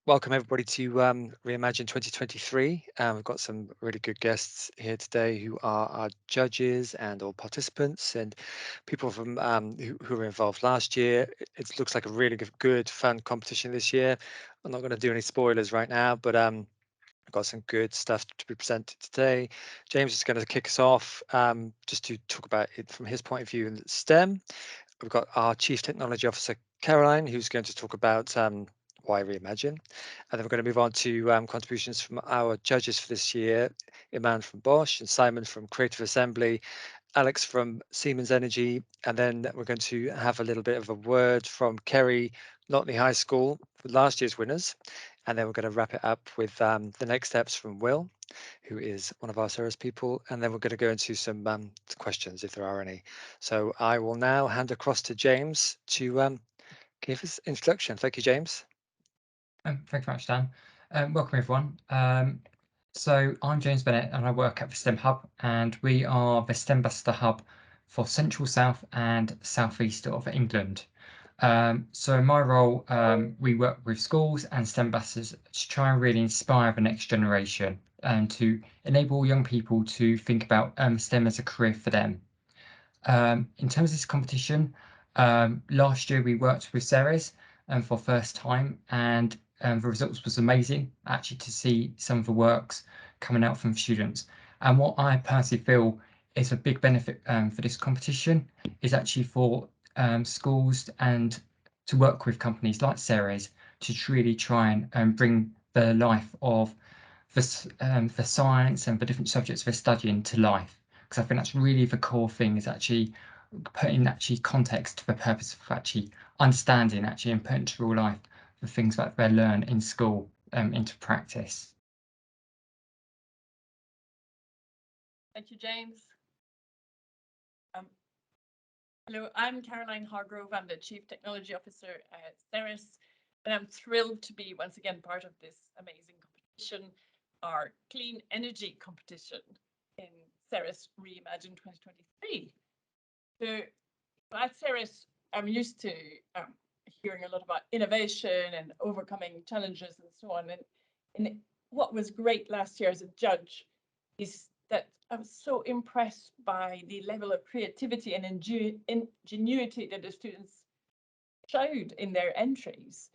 Welcome everybody to Reimagine 2023. We've got some really good guests here today who are our judges and all participants and people from who were involved last year. It looks like a really good fun competition this year. I'm not going to do any spoilers right now, but I've got some good stuff to be presented today. James is going to kick us off just to talk about it from his point of view in STEM. We've got our Chief Technology Officer, Caroline, who's going to talk about why Reimagine. And then we're going to move on to contributions from our judges for this year, Iman from Bosch and Simon from Creative Assembly, Alex from Siemens Energy. And then we're going to have a little bit of a word from Kerry, Notley High School, for last year's winners. And then we're going to wrap it up with the next steps from Will, who is one of our Ceres people. And then we're going to go into some questions if there are any. So I will now hand across to James to give his introduction. Thank you, James. Thank you very much, Dan. Welcome, everyone. So I'm James Bennett and I work at the STEM Hub, and we are the STEM Ambassador Hub for Central, South and South East of England. So in my role, we work with schools and STEM ambassadors to try and really inspire the next generation and to enable young people to think about STEM as a career for them. In terms of this competition, last year we worked with Ceres for first time, and the results was amazing actually to see some of the works coming out from students. And what I personally feel is a big benefit for this competition is actually for schools and to work with companies like Ceres to really try and bring the life of the science and the different subjects they're studying to life. Because I think that's really the core thing, is actually putting context to the purpose of actually understanding and putting into real life the things that they learn in school into practice. Thank you, James. Hello, I'm Caroline Hargrove. I'm the Chief Technology Officer at Ceres, and I'm thrilled to be once again part of this amazing competition, our clean energy competition in Ceres Reimagine 2023. So at Ceres, I'm used to hearing a lot about innovation and overcoming challenges and so on. And what was great last year as a judge is that I was so impressed by the level of creativity and ingenuity that the students showed in their entries.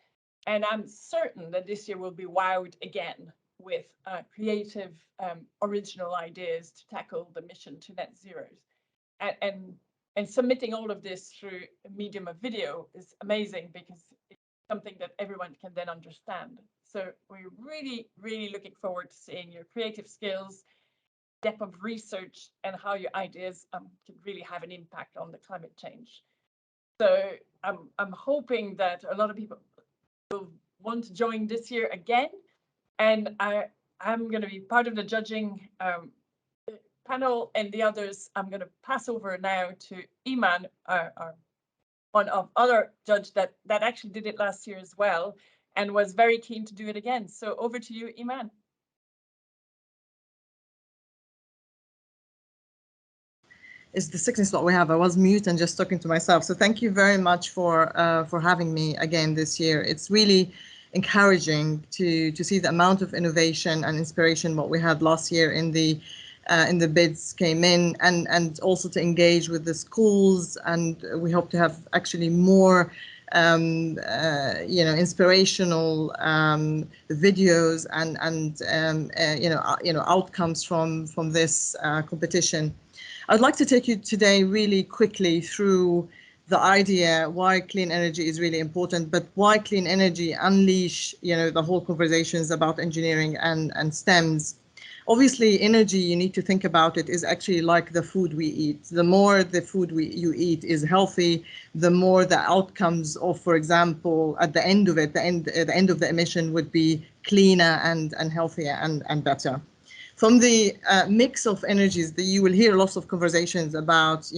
And I'm certain that this year will be wowed again with creative, original ideas to tackle the mission to net zero. And submitting all of this through a medium of video is amazing because it's something that everyone can then understand. So we're really, really looking forward to seeing your creative skills, depth of research, and how your ideas can really have an impact on the climate change. So I'm hoping that a lot of people will want to join this year again. And I'm going to be part of the judging panel, and the others I'm going to pass over now to Iman, our one of other judge that actually did it last year as well and was very keen to do it again. So over to you, Iman. Is the sickness that we have. I was mute and just talking to myself. So thank you very much for having me again this year. It's really encouraging to see the amount of innovation and inspiration what we had last year in the bids came in, and also to engage with the schools, and we hope to have actually more inspirational videos and outcomes from this competition. I'd like to take you today really quickly through the idea why clean energy is really important, but why clean energy unleash, the whole conversations about engineering and STEMs. Obviously, energy, you need to think about it, is actually like the food we eat. The more the food you eat is healthy, the more the outcomes of, for example, at the end of it, the end of the emission would be cleaner and healthier and better. From the mix of energies, you will hear lots of conversations about,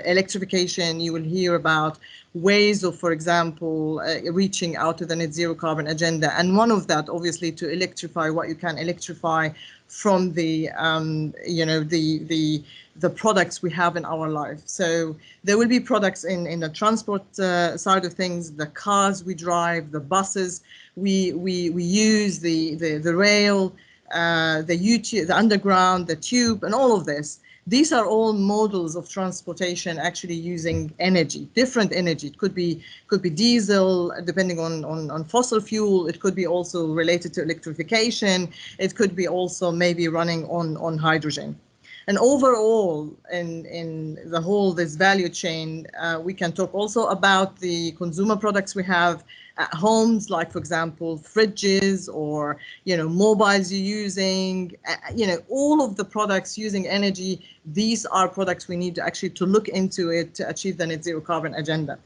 electrification. You will hear about ways of, for example, reaching out to the net zero carbon agenda. And one of that, obviously, to electrify what you can electrify from the, the products we have in our life. So there will be products in the transport side of things, the cars we drive, the buses we use, the rail, the underground, the tube, and all of this. These are all models of transportation actually using energy, different energy. It could be diesel, depending on fossil fuel. It could be also related to electrification. It could be also maybe running on hydrogen. And overall, in the whole this value chain, we can talk also about the consumer products we have at homes, like, for example, fridges or, mobiles you're using, all of the products using energy. These are products we need to actually to look into it to achieve the net zero carbon agenda.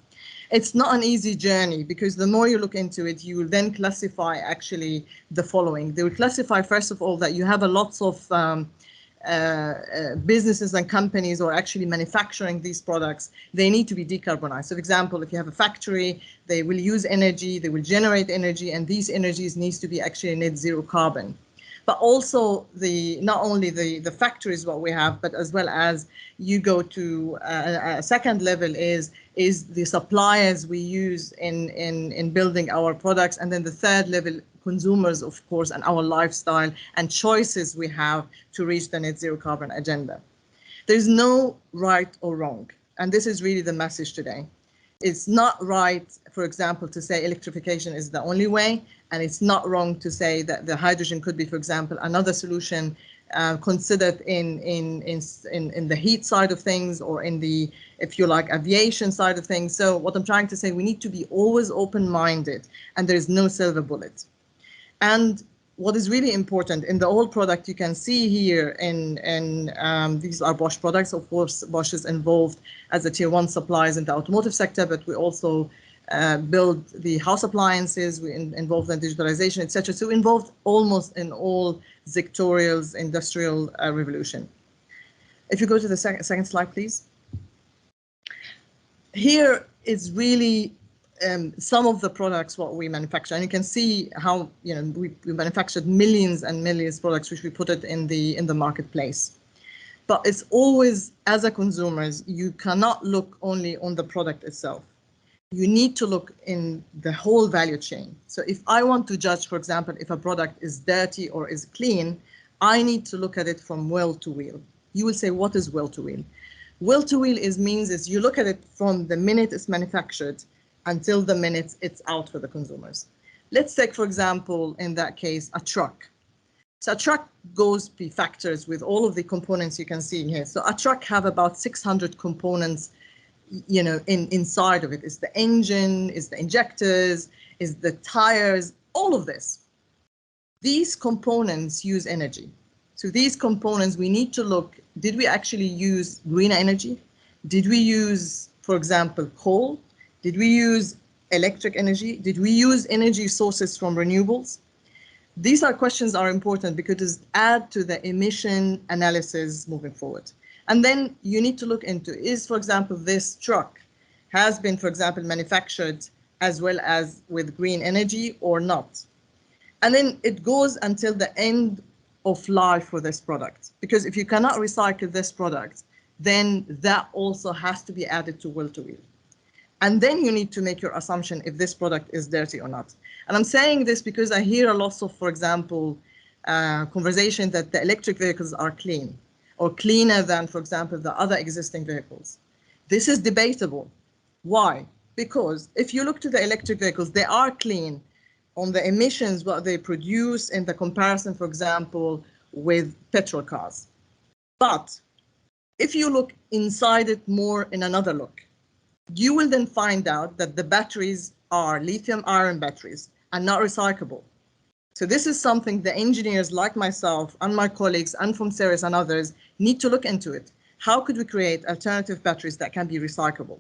It's not an easy journey, because the more you look into it, you will then classify actually the following. They will classify, first of all, that you have a lots of businesses and companies are actually manufacturing these products. They need to be decarbonized. So, for example, if you have a factory, they will use energy, they will generate energy, and these energies needs to be actually net zero carbon. But also not only the factories what we have, but as well as you go to a second level is the suppliers we use in building our products, and then the third level, consumers, of course, and our lifestyle and choices we have to reach the net zero carbon agenda. There's no right or wrong, and this is really the message today. It's not right, for example, to say electrification is the only way, and it's not wrong to say that the hydrogen could be, for example, another solution considered in the heat side of things, or in the, if you like, aviation side of things. So what I'm trying to say, we need to be always open-minded, and there is no silver bullet. And what is really important in the whole product, you can see here these are Bosch products. Of course, Bosch is involved as a tier 1 suppliers in the automotive sector, but we also build the house appliances, we involved in digitalization, etc. So involved almost in all sectorials, industrial revolution. If you go to the second slide, please. Here is really some of the products what we manufacture, and you can see how we manufactured millions and millions of products which we put it in the marketplace. But it's always, as a consumers, you cannot look only on the product itself. You need to look in the whole value chain. So if I want to judge, for example, if a product is dirty or is clean, I need to look at it from well to wheel. You will say, what is well to wheel? Well to wheel means you look at it from the minute it's manufactured until the minute it's out for the consumers. Let's take, for example, in that case, a truck. So a truck goes be factors with all of the components you can see in here. So a truck have about 600 components, inside of it. Is the engine, is the injectors, is the tires, all of this. These components use energy. So these components, we need to look, did we actually use green energy? Did we use, for example, coal? Did we use electric energy? Did we use energy sources from renewables? These questions are important because it add to the emission analysis moving forward. And then you need to look into, for example, this truck has been, for example, manufactured as well as with green energy or not? And then it goes until the end of life for this product. Because if you cannot recycle this product, then that also has to be added to well to wheel. And then you need to make your assumption if this product is dirty or not. And I'm saying this because I hear a lot of, for example, conversation that the electric vehicles are clean or cleaner than, for example, the other existing vehicles. This is debatable. Why? Because if you look to the electric vehicles, they are clean on the emissions, what they produce in the comparison, for example, with petrol cars. But if you look inside it more in another look, you will then find out that the batteries are lithium-ion batteries and not recyclable. So this is something the engineers like myself and my colleagues and from Ceres and others need to look into it. How could we create alternative batteries that can be recyclable?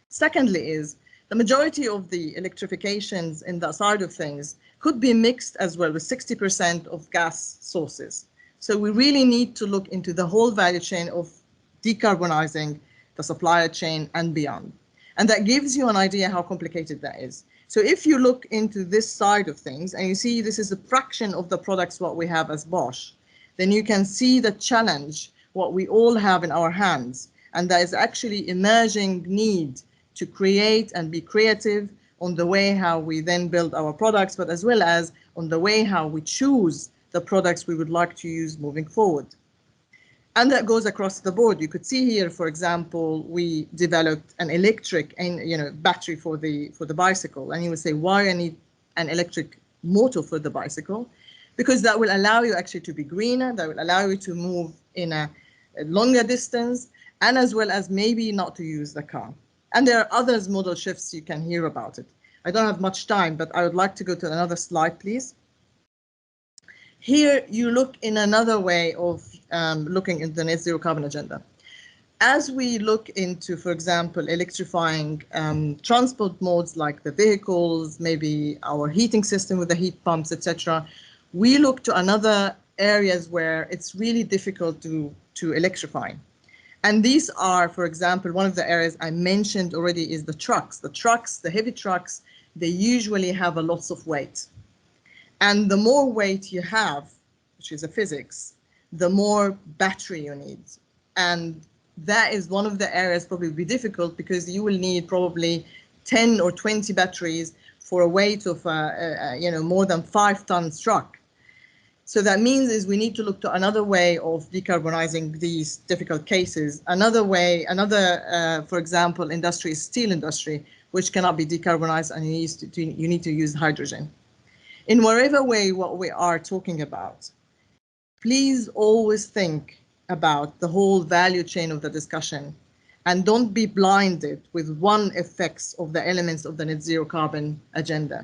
Secondly is, the majority of the electrifications in that side of things could be mixed as well with 60% of gas sources. So we really need to look into the whole value chain of decarbonizing the supplier chain and beyond. And that gives you an idea how complicated that is. So if you look into this side of things and you see this is a fraction of the products what we have as Bosch, then you can see the challenge, what we all have in our hands. And that is actually emerging need to create and be creative on the way how we then build our products, but as well as on the way how we choose the products we would like to use moving forward. And that goes across the board. You could see here, for example, we developed an electric and battery for the bicycle. And you would say, why I need an electric motor for the bicycle? Because that will allow you actually to be greener, that will allow you to move in a longer distance, and as well as maybe not to use the car. And there are other modal shifts you can hear about it. I don't have much time, but I would like to go to another slide, please. Here you look in another way of looking into the net zero carbon agenda. As we look into, for example, electrifying transport modes like the vehicles, maybe our heating system with the heat pumps, etc., we look to another areas where it's really difficult to electrify. And these are, for example, one of the areas I mentioned already is the trucks. The trucks, the heavy trucks, they usually have a lot of weight. And the more weight you have, which is a physics, the more battery you need. And that is one of the areas probably be difficult because you will need probably 10 or 20 batteries for a weight of more than 5 tons truck. So that means is we need to look to another way of decarbonizing these difficult cases. Another way, for example, industry is steel industry, which cannot be decarbonized, and you need to use hydrogen. In whatever way what we are talking about, please always think about the whole value chain of the discussion, and don't be blinded with one effects of the elements of the net zero carbon agenda.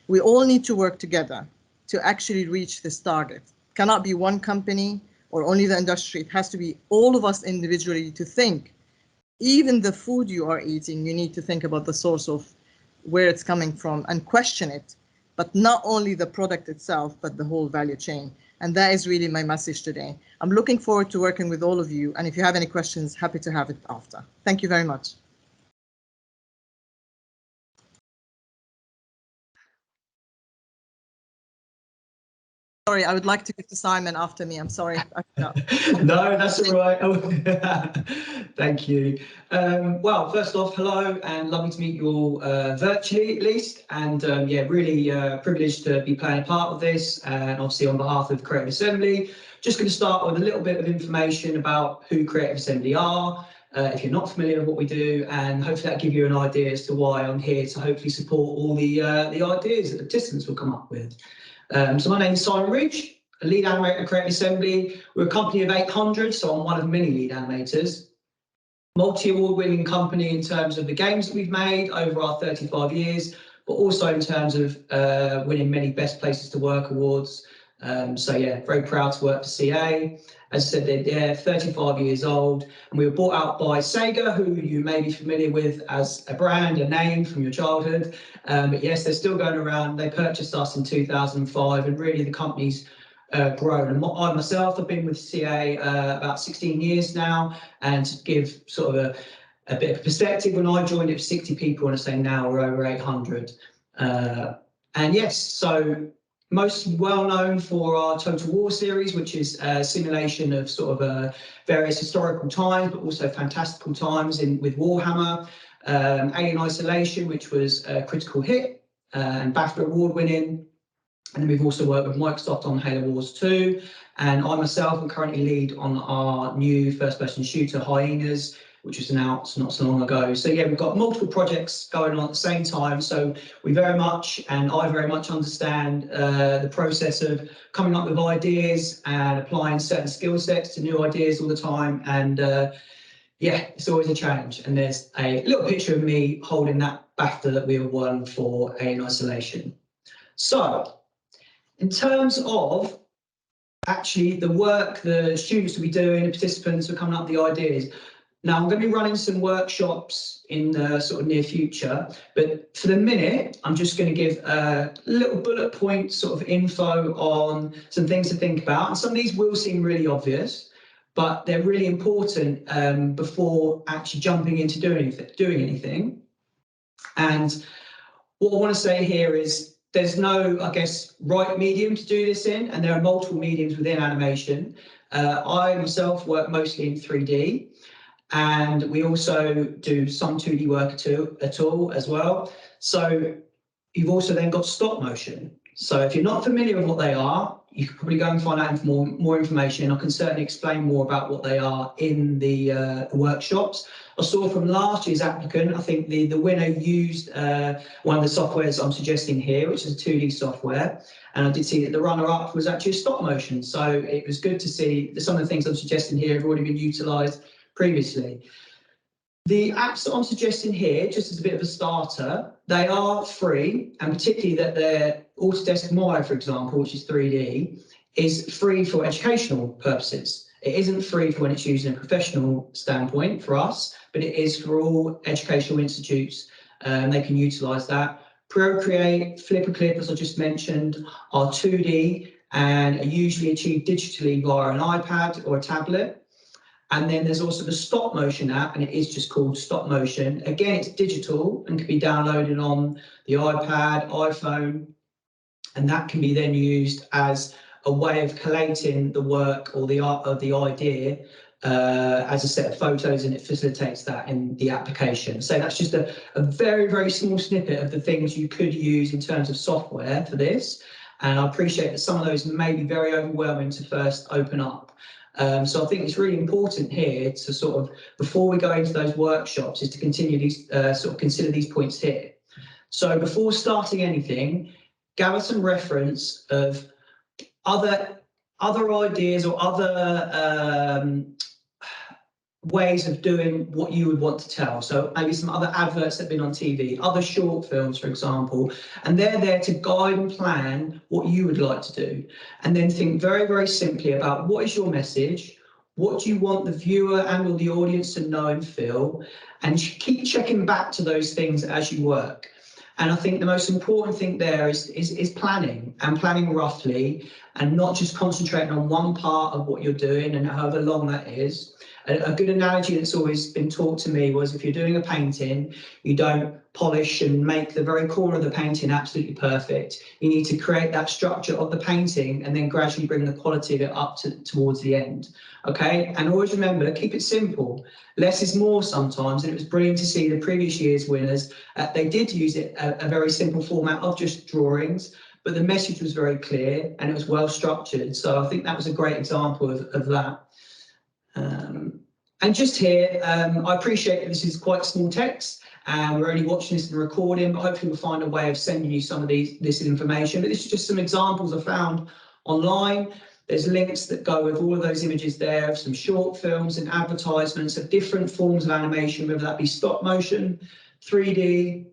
We all need to work together to actually reach this target. It cannot be one company or only the industry. It has to be all of us individually to think. Even the food you are eating, you need to think about the source of where it's coming from and question it, but not only the product itself, but the whole value chain. And that is really my message today. I'm looking forward to working with all of you. And if you have any questions, happy to have it after. Thank you very much. Sorry, I would like to give to Simon after me. I'm sorry. No, that's all right. Thank you. Well, first off, hello, and lovely to meet you all virtually at least. And yeah, really privileged to be playing a part of this. And obviously on behalf of Creative Assembly, just going to start with a little bit of information about who Creative Assembly are, if you're not familiar with what we do, and hopefully that'll give you an idea as to why I'm here to hopefully support all the ideas that the participants will come up with. So my name is Simon Ridge, a lead animator at Creative Assembly. We're a company of 800, so I'm one of many lead animators. Multi-award winning company in terms of the games that we've made over our 35 years, but also in terms of winning many Best Places to Work awards. So yeah, very proud to work for CA. As I said, they're 35 years old, and we were bought out by Sega, who you may be familiar with as a brand, a name from your childhood. But yes, they're still going around. They purchased us in 2005, and really the company's grown. And I myself have been with CA about 16 years now, and to give sort of a bit of perspective, when I joined it was 60 people, and I say now we're over 800. And yes, so most well known for our Total War series, which is a simulation of sort of various historical times, but also fantastical times with Warhammer. Alien Isolation, which was a critical hit and BAFTA award winning. And then we've also worked with Microsoft on Halo Wars 2. And I myself am currently lead on our new first-person shooter, Hyenas, which was announced not so long ago. So yeah, we've got multiple projects going on at the same time. So we very much, and I very much understand the process of coming up with ideas and applying certain skill sets to new ideas all the time. And yeah, it's always a challenge. And there's a little picture of me holding that BAFTA that we won for Alien Isolation. So in terms of actually the work the students will be doing, the participants are coming up with the ideas, Now, I'm going to be running some workshops in the sort of near future, but for the minute, I'm just going to give a little bullet point sort of info on some things to think about. And some of these will seem really obvious, but they're really important before actually jumping into doing anything. And what I want to say here is there's no, I guess, right medium to do this in, and there are multiple mediums within animation. I myself work mostly in 3D. And we also do some 2D work at all as well. So you've also then got stop motion. So if you're not familiar with what they are, you can probably go and find out more information. I can certainly explain more about what they are in the workshops. I saw from last year's applicant, I think the winner used one of the softwares I'm suggesting here, which is a 2D software. And I did see that the runner-up was actually stop motion. So it was good to see that some of the things I'm suggesting here have already been utilised previously. The apps that I'm suggesting here, just as a bit of a starter, they are free, and particularly that their Autodesk Maya, for example, which is 3D, is free for educational purposes. It isn't free for when it's used in a professional standpoint for us, but it is for all educational institutes, and they can utilise that. Procreate, Flipperclip, as I just mentioned, are 2D and are usually achieved digitally via an iPad or a tablet. And then there's also the stop motion app, and it is just called stop motion. Again, it's digital and can be downloaded on the iPad, iPhone, and that can be then used as a way of collating the work or the art of the idea as a set of photos, and it facilitates that in the application. So that's just a very, very small snippet of the things you could use in terms of software for this. And I appreciate that some of those may be very overwhelming to first open up. So I think it's really important here to sort of, before we go into those workshops, is to continue these, sort of consider these points here. So before starting anything, gather some reference of other ideas or other ways of doing what you would want to tell. So maybe some other adverts that have been on TV, other short films, for example, and they're there to guide and plan what you would like to do. And then think very, very simply about what is your message, what do you want the viewer and or the audience to know and feel, and keep checking back to those things as you work. And I think the most important thing there is planning, and planning roughly, and not just concentrating on one part of what you're doing and however long that is. A good analogy that's always been taught to me was, if you're doing a painting, you don't polish and make the very corner of the painting absolutely perfect. You need to create that structure of the painting and then gradually bring the quality of it up towards the end. Okay, and always remember, keep it simple. Less is more sometimes, and it was brilliant to see the previous year's winners. They did use it a very simple format of just drawings, but the message was very clear and it was well structured. So I think that was a great example of that. And just here, I appreciate that this is quite small text and we're only watching this in the recording, but hopefully we'll find a way of sending you some of this information. But this is just some examples I found online. There's links that go with all of those images there of some short films and advertisements of different forms of animation, whether that be stop motion, 3D,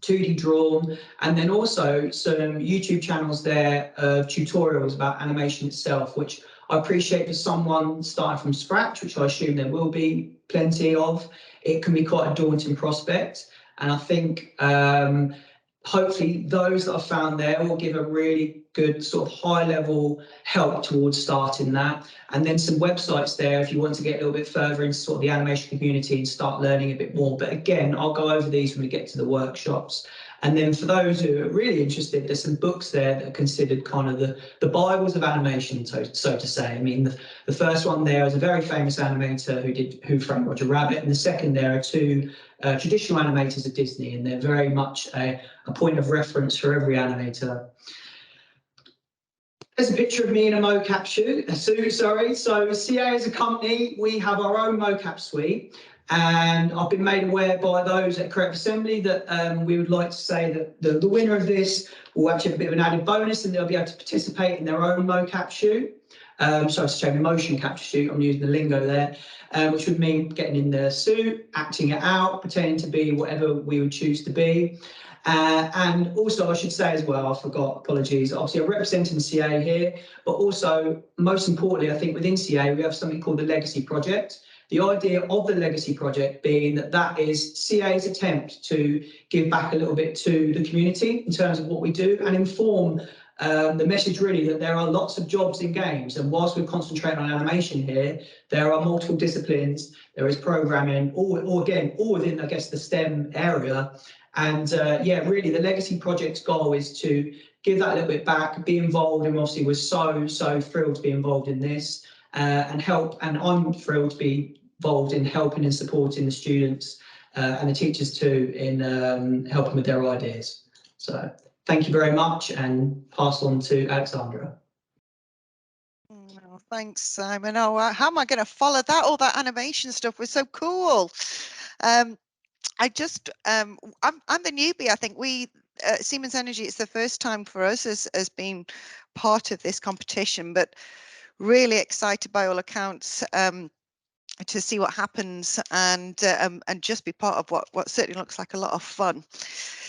2D drawn, and then also some YouTube channels there of tutorials about animation itself, which I appreciate for someone starting from scratch, which I assume there will be plenty of. It can be quite a daunting prospect. And I think hopefully those that I've found there will give a really good sort of high level help towards starting that. And then some websites there if you want to get a little bit further into sort of the animation community and start learning a bit more. But again, I'll go over these when we get to the workshops. And then for those who are really interested, there's some books there that are considered kind of the Bibles of animation, so to say. I mean, the first one there is a very famous animator who framed Roger Rabbit, and the second there are two traditional animators at Disney, and they're very much a point of reference for every animator. There's a picture of me in a mocap suit, sorry. So CA as a company, we have our own mocap suite. And I've been made aware by those at Correct Assembly that we would like to say that the winner of this will actually have a bit of an added bonus, and they'll be able to participate in their own mocap shoot. So to say motion capture shoot, I'm using the lingo there, which would mean getting in the suit, acting it out, pretending to be whatever we would choose to be. And also I should say as well, I forgot, apologies, obviously I'm representing CA here, but also most importantly, I think within CA, we have something called the Legacy Project. The idea of the legacy project being that is CA's attempt to give back a little bit to the community in terms of what we do and inform the message really that there are lots of jobs in games, and whilst we're concentrating on animation here, there are multiple disciplines. There is programming, all within, I guess, the STEM area. And yeah, really the legacy project's goal is to give that a little bit back, be involved, and obviously we're so thrilled to be involved in this and help. And I'm thrilled to be involved in helping and supporting the students and the teachers too in helping with their ideas. So thank you very much, and pass on to Alexandra. Oh, thanks, Simon. Oh, how am I going to follow that? All that animation stuff was so cool. I'm the newbie. I think Siemens Energy, it's the first time for us as being part of this competition, but really excited by all accounts to see what happens and just be part of what certainly looks like a lot of fun.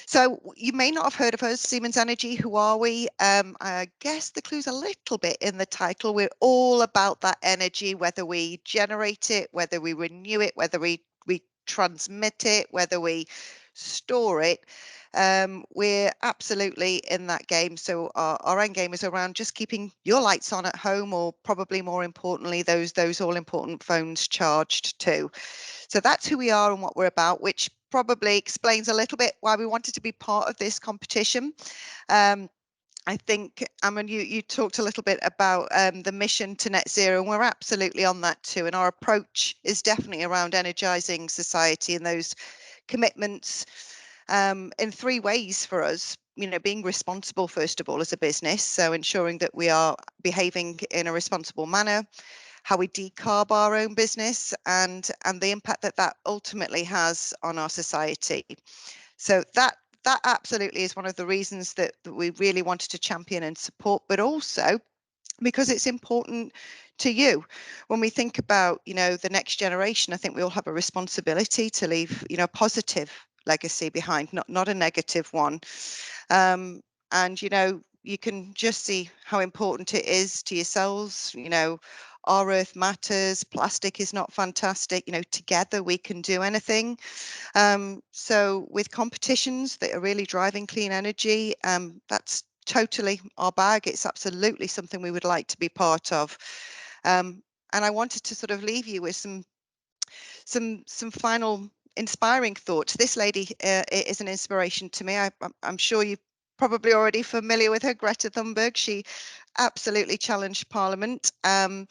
So you may not have heard of us, Siemens Energy. Who are we? I guess the clue's a little bit in the title. We're all about that energy, whether we generate it, whether we renew it, whether we transmit it, whether we store it. We're absolutely in that game. So our end game is around just keeping your lights on at home, or probably more importantly, those all important phones charged too. So that's who we are and what we're about, which probably explains a little bit why we wanted to be part of this competition. I think, Amon, you talked a little bit about the mission to net zero, and we're absolutely on that too. And our approach is definitely around energising society and those commitments in three ways for us. Being responsible, first of all, as a business, so ensuring that we are behaving in a responsible manner, how we decarb our own business, and the impact that ultimately has on our society. So that absolutely is one of the reasons that we really wanted to champion and support, but also because it's important to you. When we think about, the next generation, I think we all have a responsibility to leave, a positive legacy behind, not a negative one. And, you can just see how important it is to yourselves. Our earth matters, plastic is not fantastic, together we can do anything. So with competitions that are really driving clean energy, that's totally our bag. It's absolutely something we would like to be part of. And I wanted to sort of leave you with some final inspiring thoughts. This lady is an inspiration to me. I'm sure you're probably already familiar with her, Greta Thunberg. She absolutely challenged Parliament. And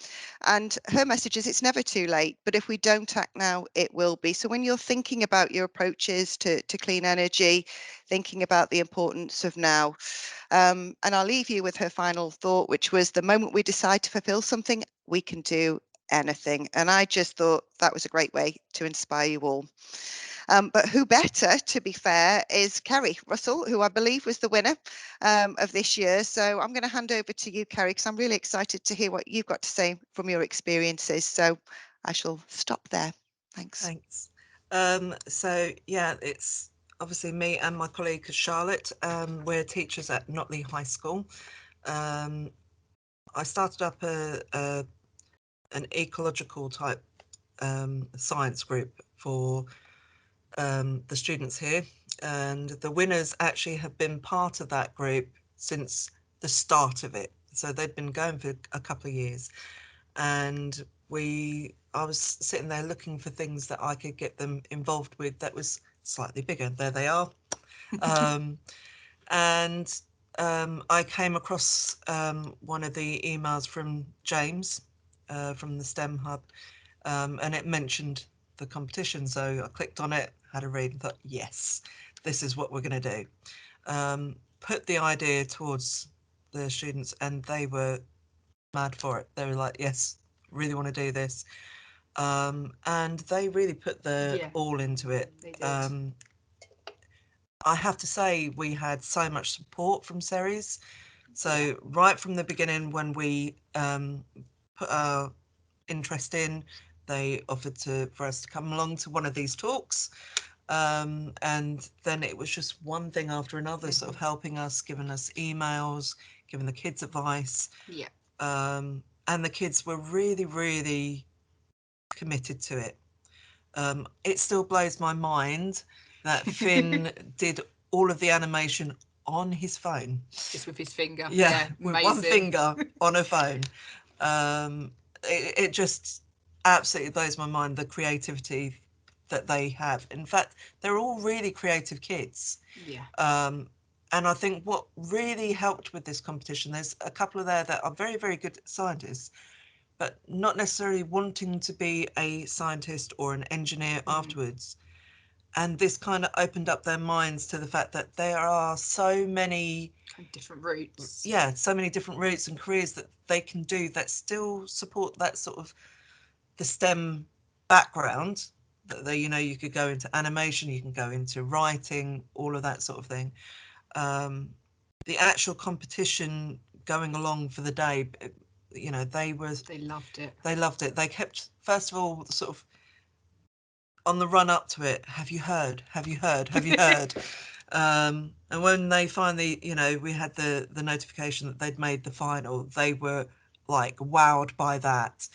her message is it's never too late, but if we don't act now, it will be. So when you're thinking about your approaches to clean energy, thinking about the importance of now. And I'll leave you with her final thought, which was the moment we decide to fulfill something, we can do anything. And I just thought that was a great way to inspire you all. But who better, to be fair, is Kerry Russell, who I believe was the winner of this year. So I'm going to hand over to you, Kerry, because I'm really excited to hear what you've got to say from your experiences. So I shall stop there. Thanks. Thanks. So yeah, it's obviously me and my colleague Charlotte. We're teachers at Notley High School. I started up an ecological type science group for the students here, and the winners actually have been part of that group since the start of it. So they've been going for a couple of years, and I was sitting there looking for things that I could get them involved with that was slightly bigger. There they are. And I came across one of the emails from James from the STEM Hub, and it mentioned the competition. So I clicked on it, had a read, and thought, yes, this is what we're going to do. Put the idea towards the students, and they were mad for it. They were like, yes, really want to do this. And they really put their all into it. They did. I have to say, we had so much support from Ceres. So right from the beginning, when we put our interest in, they offered for us to come along to one of these talks. And then it was just one thing after another, sort of helping us, giving us emails, giving the kids advice. Yeah. And the kids were really, really committed to it. It still blows my mind that Finn did all of the animation on his phone. Just with his finger. Yeah, with one amazing. finger on a phone. It just absolutely blows my mind, the creativity that they have. In fact, they're all really creative kids. Yeah. And I think what really helped with this competition, there's a couple of there that are very, very good scientists, but not necessarily wanting to be a scientist or an engineer afterwards. And this kind of opened up their minds to the fact that there are so many different routes. Yeah, so many different routes and careers that they can do that still support that sort of the STEM background. That they, you know, you could go into animation, you can go into writing, all of that sort of thing. The actual competition going along for the day, you know, they loved it. They loved it. They kept, first of all, sort of on the run up to it, have you heard? Have you heard? Have you heard? And when they finally, you know, we had the notification that they'd made the final, they were like wowed by that.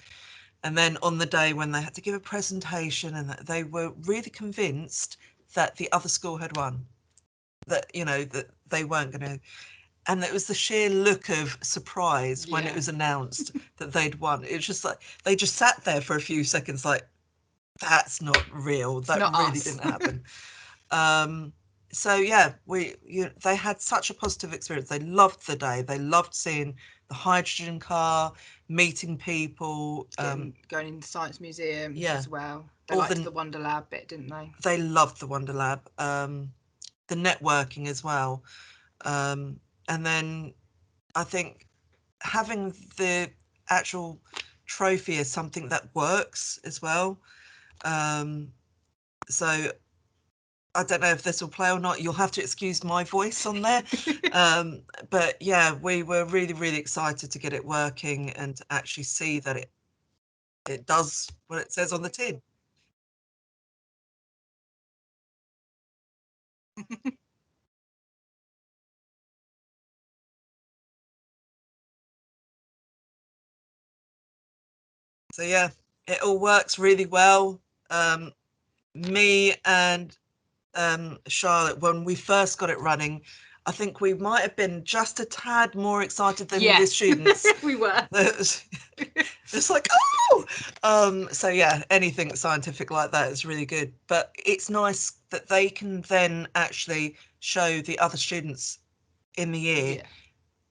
And then on the day when they had to give a presentation, and they were really convinced that the other school had won, that, you know, that they weren't going to. And it was the sheer look of surprise when it was announced that they'd won. It was just like, they just sat there for a few seconds like, that's not real. That not really us. didn't happen. So yeah, they had such a positive experience. They loved the day. They loved seeing the hydrogen car, meeting people, going in the science museum as well. They all liked the Wonder Lab bit, didn't they? They loved the Wonder Lab, the networking as well, and then I think having the actual trophy is something that works as well. So I don't know if this will play or not. You'll have to excuse my voice on there. But yeah, we were really, really excited to get it working and to actually see that it does what it says on the tin. So yeah, it all works really well. Me and Charlotte, when we first got it running, I think we might have been just a tad more excited than the students. We were. It's like, oh! So yeah, anything scientific like that is really good. But it's nice that they can then actually show the other students in the year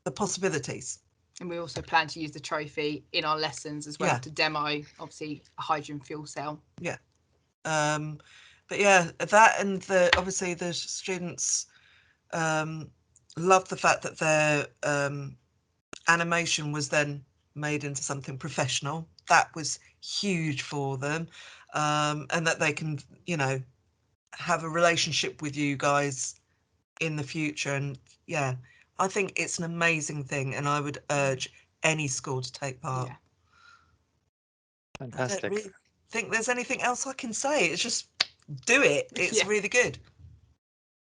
the possibilities. And we also plan to use the trophy in our lessons as well to demo, obviously, a hydrogen fuel cell. Yeah. But yeah, that and obviously the students love the fact that their animation was then made into something professional. That was huge for them, and that they can, you know, have a relationship with you guys in the future. And yeah, I think it's an amazing thing, and I would urge any school to take part. Yeah. Fantastic. I don't really think there's anything else I can say. It's just do it. It's really good.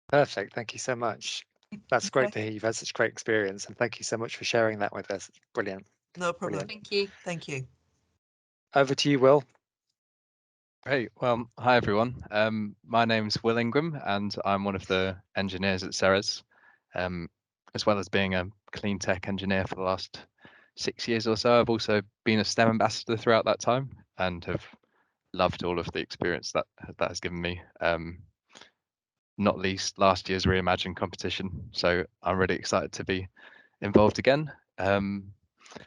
Perfect. Thank you so much. That's great to hear you've had such great experience, and thank you so much for sharing that with us. It's brilliant. No problem. Brilliant. Thank you. Thank you. Over to you, Will. Great. Well, hi everyone. My name's Will Ingram, and I'm one of the engineers at Ceres, as well as being a clean tech engineer for the last 6 years or so. I've also been a STEM ambassador throughout that time, and have loved all of the experience that has given me. Not least last year's Reimagine competition. So I'm really excited to be involved again.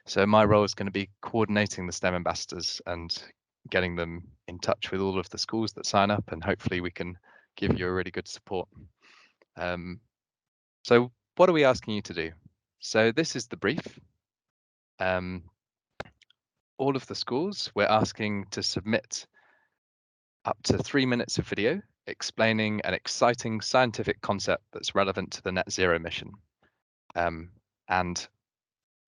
So my role is going to be coordinating the STEM ambassadors and getting them in touch with all of the schools that sign up, and hopefully we can give you a really good support. So what are we asking you to do? So this is the brief. All of the schools, we're asking to submit up to 3 minutes of video explaining an exciting scientific concept that's relevant to the net zero mission. And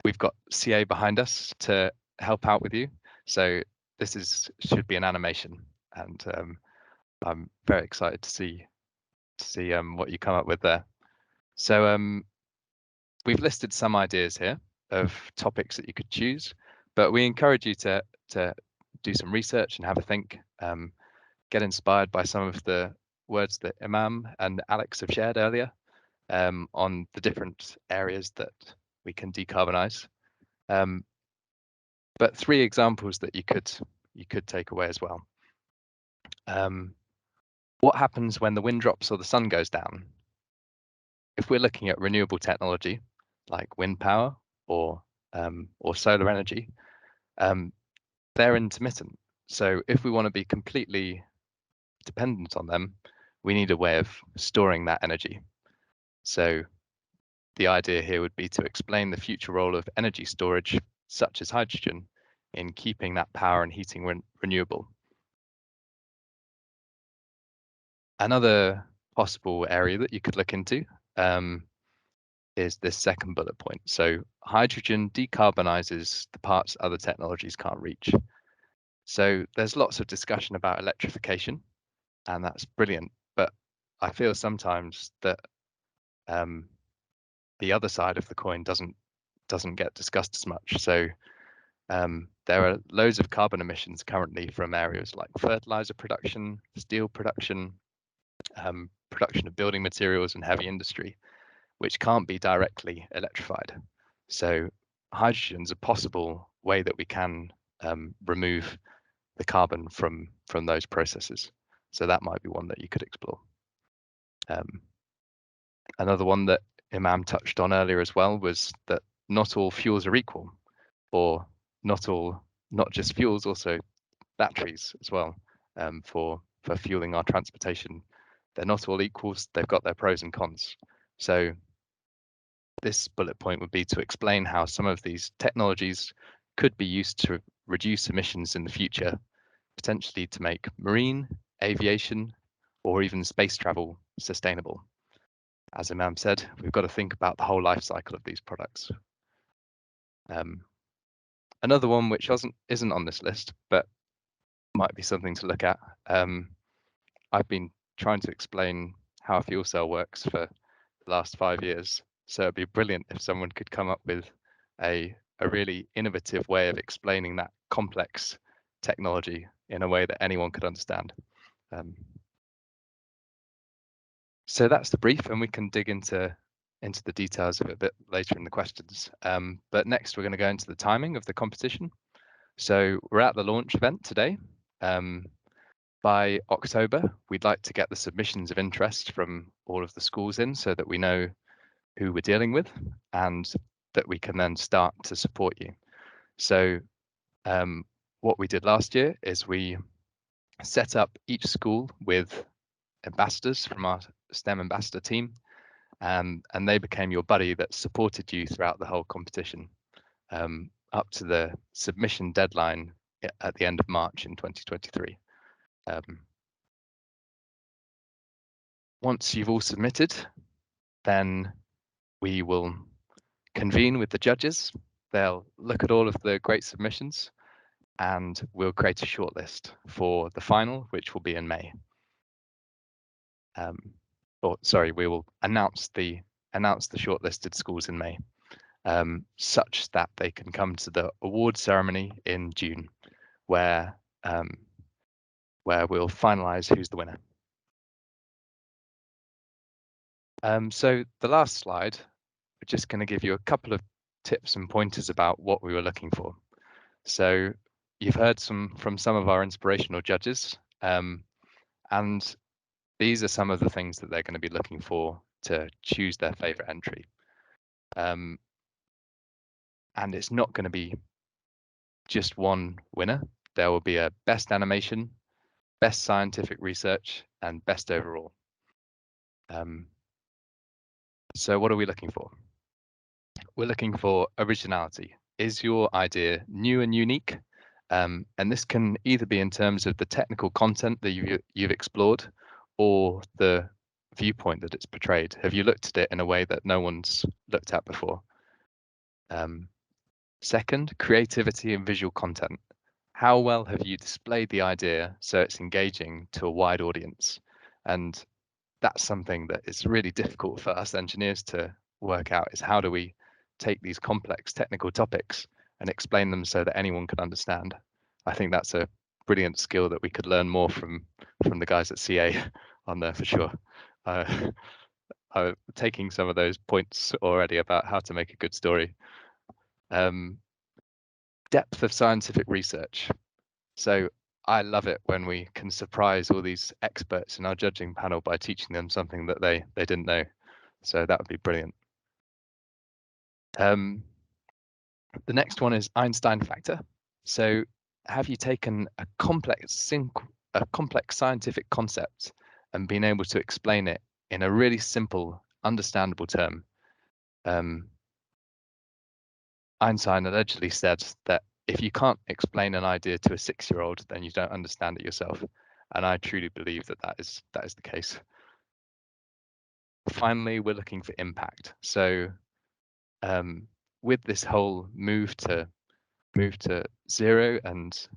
we've got CA behind us to help out with you. So this should be an animation, and I'm very excited to see what you come up with there. So we've listed some ideas here of topics that you could choose, but we encourage you to do some research and have a think, get inspired by some of the words that Imam and Alex have shared earlier on the different areas that we can decarbonize. But 3 examples that you could take away as well. What happens when the wind drops or the sun goes down? If we're looking at renewable technology like wind power or solar energy, they're intermittent. So if we want to be completely dependent on them, we need a way of storing that energy. So the idea here would be to explain the future role of energy storage, such as hydrogen, in keeping that power and heating renewable. Another possible area that you could look into is this second bullet point. So hydrogen decarbonizes the parts other technologies can't reach. So there's lots of discussion about electrification, and that's brilliant. But I feel sometimes that the other side of the coin doesn't get discussed as much. So there are loads of carbon emissions currently from areas like fertilizer production, steel production, production of building materials and heavy industry, which can't be directly electrified. So hydrogen is a possible way that we can remove the carbon from those processes. So that might be one that you could explore. Another one that Imam touched on earlier as well was that not all fuels are equal, or not just fuels, also batteries as well, for fueling our transportation. They're not all equals, they've got their pros and cons. So this bullet point would be to explain how some of these technologies could be used to reduce emissions in the future, potentially to make marine, aviation, or even space travel sustainable. As Imam said, we've got to think about the whole life cycle of these products. Another one which isn't on this list, but might be something to look at. I've been trying to explain how a fuel cell works for the last 5 years. So it'd be brilliant if someone could come up with a really innovative way of explaining that complex technology in a way that anyone could understand. So that's the brief, and we can dig into the details of it a bit later in the questions. But next, we're going to go into the timing of the competition. So we're at the launch event today. By October, we'd like to get the submissions of interest from all of the schools in so that we know who we're dealing with and that we can then start to support you. So what we did last year is we set up each school with ambassadors from our STEM ambassador team, and they became your buddy that supported you throughout the whole competition up to the submission deadline at the end of March in 2023. Once you've all submitted, then we will convene with the judges. They'll look at all of the great submissions, and we'll create a shortlist for the final, which will be in May. We will announce the shortlisted schools in May, such that they can come to the award ceremony in June, where we'll finalize who's the winner. So the last slide, we're just going to give you a couple of tips and pointers about what we were looking for. So you've heard from some of our inspirational judges, and these are some of the things that they're going to be looking for to choose their favorite entry. And it's not going to be just one winner. There will be a best animation, best scientific research, and best overall. So what are we looking for? We're looking for originality. Is your idea new and unique? And this can either be in terms of the technical content that you've explored, or the viewpoint that it's portrayed. Have you looked at it in a way that no one's looked at before? Second, creativity and visual content. How well have you displayed the idea so it's engaging to a wide audience? And that's something that is really difficult for us engineers to work out, is how do we take these complex technical topics and explain them so that anyone can understand? I think that's a brilliant skill that we could learn more from the guys at CA on there for sure. I'm taking some of those points already about how to make a good story. Depth of scientific research. So I love it when we can surprise all these experts in our judging panel by teaching them something that they didn't know. So that would be brilliant. The next one is Einstein factor. So have you taken a complex scientific concept and been able to explain it in a really simple, understandable term? Einstein allegedly said that if you can't explain an idea to a 6-year-old, then you don't understand it yourself. And I truly believe that that is the case. Finally, we're looking for impact. So with this whole move to zero and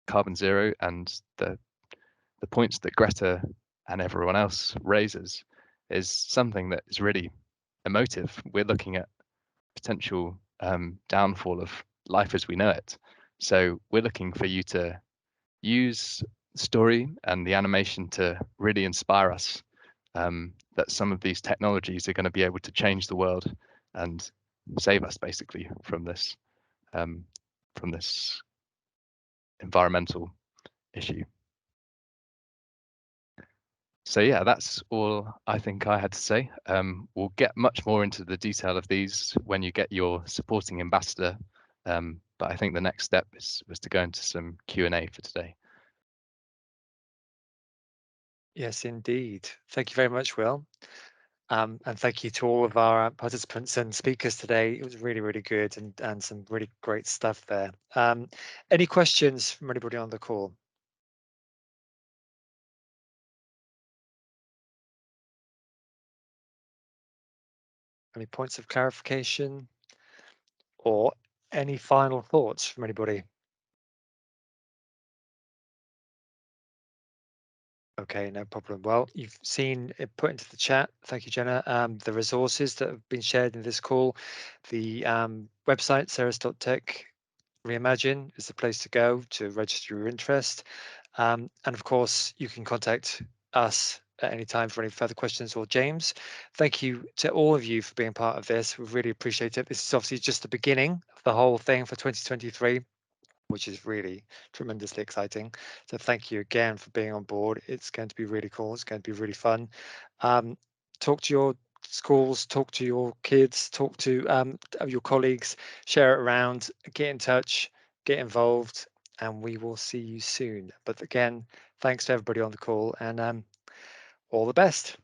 carbon zero, and the points that Greta and everyone else raises, is something that is really emotive. We're looking at potential downfall of life as we know it. So we're looking for you to use story and the animation to really inspire us that some of these technologies are going to be able to change the world and save us basically from this environmental issue. So yeah, that's all I think I had to say. We'll get much more into the detail of these when you get your supporting ambassador. But I think the next step was to go into some Q&A for today. Yes, indeed. Thank you very much, Will. And thank you to all of our participants and speakers today. It was really, really good and some really great stuff there. Any questions from anybody on the call? Any points of clarification or any final thoughts from anybody? Okay, no problem. Well, you've seen it put into the chat. Thank you, Jenna. The resources that have been shared in this call, the website, ceres.tech, Reimagine is the place to go to register your interest. And of course, you can contact us at any time for any further questions, or James. Thank you to all of you for being part of this. We really appreciate it. This is obviously just the beginning of the whole thing for 2023. Which is really tremendously exciting. So thank you again for being on board. It's going to be really cool. It's going to be really fun. Talk to your schools, talk to your kids, talk to your colleagues, share it around, get in touch, get involved, and we will see you soon. But again, thanks to everybody on the call, and all the best.